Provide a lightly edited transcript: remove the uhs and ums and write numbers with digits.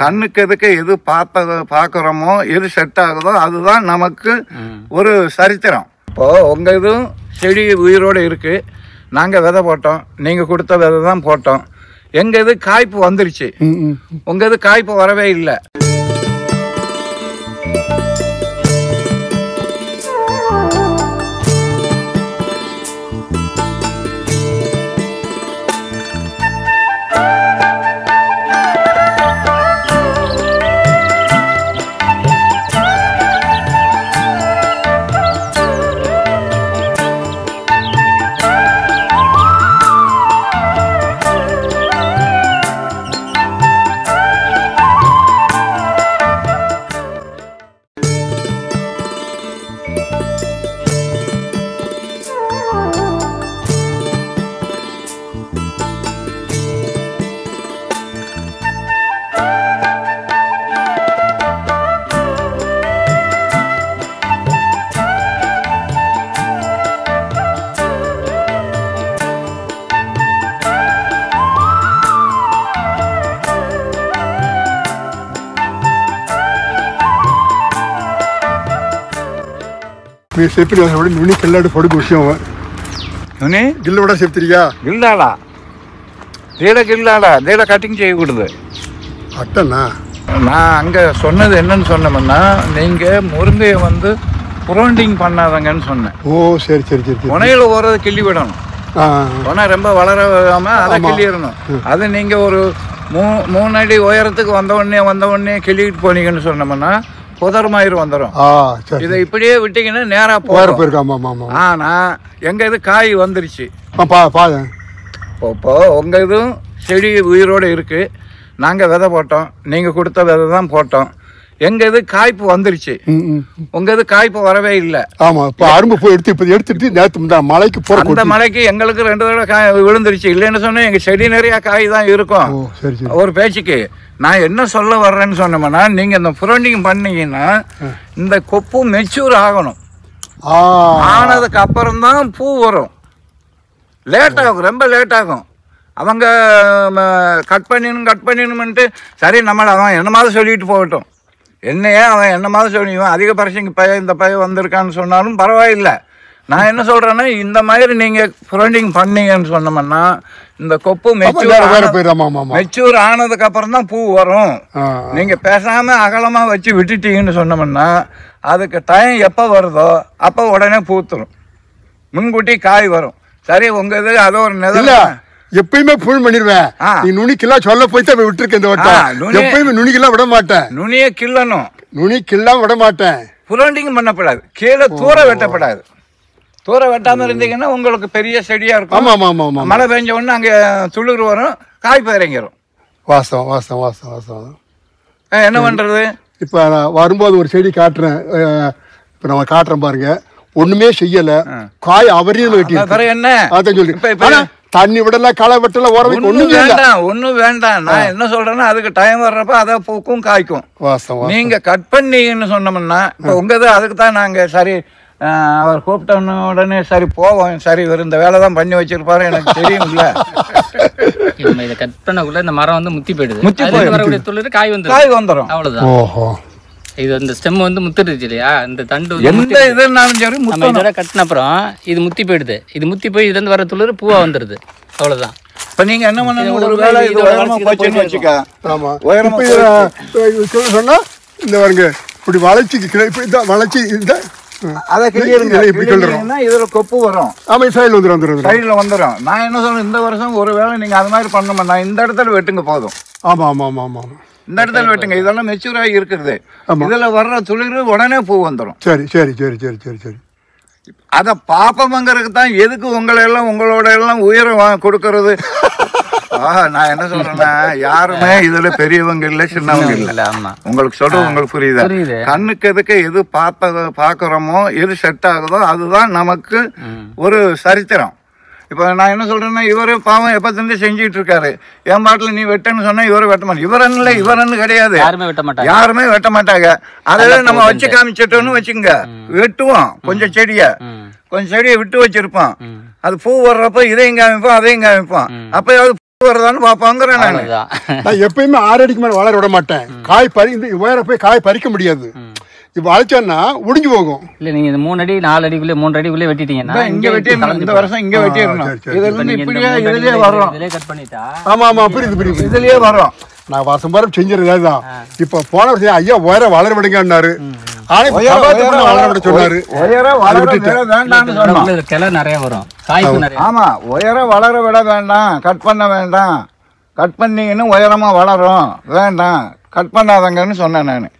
கண்ணுக்கு எதுக்கு எது பார்க்குறோமோ எது செட் ஆகுதோ அதுதான் நமக்கு ஒரு சரித்திரம். இப்போ உங்க இதுவும் செடி உயிரோடு இருக்கு, நாங்க விதை போட்டோம், நீங்க கொடுத்த விதை தான் போட்டோம். எங்க இது காய்ப்பு வந்துருச்சு, உங்க இது காய்ப்பு வரவே இல்லை. మీరు చెప్పిన నూనె కిల్లాడు పొడుగు విషయం నూనె గిల్లు కూడా చెప్తారియా? గిల్లాడా தேட கில்லாடா தேட கட்டிங் செய்யக்கூடாது. அட்டண்ணா நான் அங்கே சொன்னது என்னன்னு சொன்னோம்னா, நீங்கள் முருங்கையை வந்து புரோண்டிங் பண்ணாதங்கன்னு சொன்னேன். ஓ சரி சரி சரி. உனையில் ஓரது கிள்ளி விடணும், உனை ரொம்ப வளர விடாமல் அதை கிள்ளிடணும். அது நீங்கள் ஒரு 3 அடி உயரத்துக்கு வந்த உடனே கிள்ளிக்கிட்டு போனீங்கன்னு சொன்னோம்னா புதர்மாயிரம் வந்துடும். இதை இப்படியே விட்டீங்கன்னா நேராக போயிருக்காம. ஆனால் எங்கள் இது காய் வந்துருச்சு. இப்போ உங்கள் இதுவும் செடி உயிரோடு இருக்குது, நாங்கள் விதை போட்டோம், நீங்கள் கொடுத்த விதை தான் போட்டோம். எங்கள் இது காய்ப்பு வந்துருச்சு, உங்கள் இது காய்ப்பு வரவே இல்லை. ஆமாம், இப்போ அரும்பு போய் எடுத்துட்டு நேற்று மலைக்கு போகிற அந்த மலைக்கு எங்களுக்கு 2 தடவை காய் விழுந்துருச்சு. இல்லைன்னு சொன்னால் எங்கள் செடி நிறையா காய் தான் இருக்கும். ஒரு பேச்சுக்கு நான் என்ன சொல்ல வர்றேன்னு சொன்னோம்னா, நீங்கள் இந்த புரோண்டிங் பண்ணீங்கன்னா இந்த கொப்பு மெச்சூர் ஆகணும். ஆனதுக்கு அப்புறம் தான் பூ வரும். லேட் ஆகும், ரொம்ப லேட் ஆகும். அவங்க கட் பண்ணிடணும்ன்ட்டு சரி அவன் என்ன மாதிரி சொல்லிட்டு போகட்டும், என்னையே அவன் என்ன மாதிரி சொல்லிடுவான், அதிக பரிசுங்க இந்த பையன் வந்திருக்கான்னு சொன்னாலும் பரவாயில்லை. நான் என்ன சொல்கிறேன்னா, இந்த மாதிரி நீங்கள் புரோண்டிங் பண்ணீங்கன்னு சொன்னோம்னா இந்த கொப்பு மெச்சூர் ஆனதுக்கு அப்புறம் தான் பூ வரும். நீங்கள் பேசாமல் அகலமாக வச்சு விட்டுட்டீங்கன்னு சொன்னோம்னா அதுக்கு டைம் எப்போ வருதோ அப்போ உடனே பூத்துரும், முன்கூட்டி காய் வரும். சரி, உங்க இது அதோ ஒரு நிலை எப்பயுமே ஃபுல் பண்ணிடுவேன். நீ நுனிக்கெல்லாம் சொல்ல போய் தான் விட்டுருக்கேன். இந்த வட்டம் எப்பயுமே நுனிக்கெல்லாம் விட மாட்டேன். நுனியை கிள்ளணும், நுனிக்கெல்லாம் விட மாட்டேன். புரோண்டிங் பண்ணப்படாது, கீழே தூர வெட்டப்படாது. தூர வெட்டாம இருந்தீங்கன்னா உங்களுக்கு பெரிய செடியா இருக்கும். ஆமா ஆமா ஆமா. மழை பெஞ்ச உடனே அங்கே துளிர் வரும், காய் இறங்கிடும். வாசம் வாசம் வாசம் வாசம். என்ன பண்றது? இப்போ நான் வரும்போது ஒரு செடி காட்டுறேன், இப்போ நம்ம காட்டுறேன் பாருங்க, ஒண்ணுமே செய்யல, காய் அவரையும் வெட்டி என்ன அதான் சொல்லி தண்ணி விடல, களை வெட்டல, உரம் ஒன்னும் வேண்டாம். நான் என்ன சொல்றேன்னா, அதுக்கு டைம் வர்றப்ப அதை பூக்கும் காய்க்கும். நீங்க கட் பண்ணீங்கன்னு சொன்னோம்னா இப்போ உங்கது அதுக்கு தான் நாங்க சரி அவர் கூப்பிட்ட உடனே சரி போவோம், சரி இவர் இந்த வேலை தான் பண்ணி வச்சிருப்பாரு எனக்கு தெரியும்ல. இதை கட் பண்ணக்குள்ள இந்த மரம் வந்து முத்தி போயிடுது, முத்தி வரக்கூடிய துளிர் காய் வந்துடும், அவ்வளவுதான். இது இந்த ஸ்டெம் வந்து முத்திடுச்சு இல்லையா, இந்த தண்டு எந்த இதுனாலும் சரி நம்ம இதோட கட்டின அப்புறம் இது முத்தி போயிடுது. இது முத்தி போய் இதுல இருந்து வர துளிர் பூவா வந்துடுது, அவ்வளவுதான். இப்ப நீங்க என்ன பண்ணணும், ஒரு வேளை இது உயரமா போச்சுன்னு வச்சுக்க. ஆமா, உயரமா சொன்னா இந்த பாருங்க இப்படி வளைச்சி வளைச்சி இந்த அதை கிளியருங்கன்னா இதுல கொப்பு வரும். ஆமா, சைடுல வந்துடும், சைடுல வந்துடும். நான் என்ன சொல்றேன், இந்த வருஷம் ஒரு வேளை நீங்க அது மாதிரி பண்ண நான் இந்த இடத்துல வெட்டுங்க போதும். ஆமா ஆமா ஆமா ஆமா, இந்த இடத்துல வெட்டுங்க, இதெல்லாம் மெச்சூர் ஆகி இருக்குது. இதுல வர்ற துளிர் உடனே பூ வந்துடும். சரி சரி சரி சரி சரி சரி. அத பாப்பமங்கிறதுக்கு தான் எதுக்கு உங்களோட எல்லாம் உயரம் கொடுக்கறது. நான் என்ன சொல்றேன்னா, யாருமே இதுல பெரியவங்க இல்ல சின்னவங்க இல்ல. உங்களுக்கு சொல்றது உங்களுக்கு புரியுதா? கண்ணுக்கு எதுக்கு எது பார்க்குறோமோ எது செட் ஆகுதோ அதுதான் நமக்கு ஒரு சரித்திரம். இப்போ நான் என்ன சொல்றேன்னா, இவரு பாவம் எப்ப செஞ்சுட்டு இருக்காரு, என் பாட்டில் நீ வெட்டன்னு சொன்னா இவரு வெட்ட மாட்டேன். இவரன்னு கிடையாது, யாருமே வெட்ட மாட்டாங்க. அதை நம்ம வச்சு காமிச்சிட்டோன்னு வச்சுங்க, வெட்டுவோம். கொஞ்சம் செடியை விட்டு வச்சிருப்போம். அது பூ வர்றப்ப இதையும் காமிப்போம், அதையும் காமிப்போம். அப்பயாவது வருதான்னு பாப்பாங்கிறேன் நான் எப்பயுமே 6 அடிக்கு மேல வளர விட மாட்டேன். காய் உயர போய் காய் பறிக்க முடியாது. இப்ப அழைச்சோன்னா முடிஞ்சு போகும். இல்ல நீங்க 3 அடி 4 அடிக்குள்ளே 3 அடிக்குள்ளே வெட்டிட்டீங்கன்னா இங்க வெட்டி இந்த வருஷம் இங்க வெட்டிடணும். இதுல இப்படியே இதுலயே வரும். இதுலயே கட் பண்ணிட்டா ஆமா ஆமா புரியுது இதுலயே வரும். நான் வருஷம் வாரம் செஞ்சிருந்தது தான். இப்ப போன வருஷம் ஐயா உயர வளர விடுங்கன்னாரு. வளர விட சொன்னாரு. உயர வளர விட வேண்டாம்னு சொன்னோம். கிளை நிறைய வரும், காய்ப்பு நிறைய. ஆமா, உயர வளர விட வேண்டாம், கட் பண்ண வேண்டாம். கட் பண்ணீங்கன்னு உயரமா வளரும், வேண்டாம் கட் பண்ணாதங்கன்னு சொன்னேன் நான்.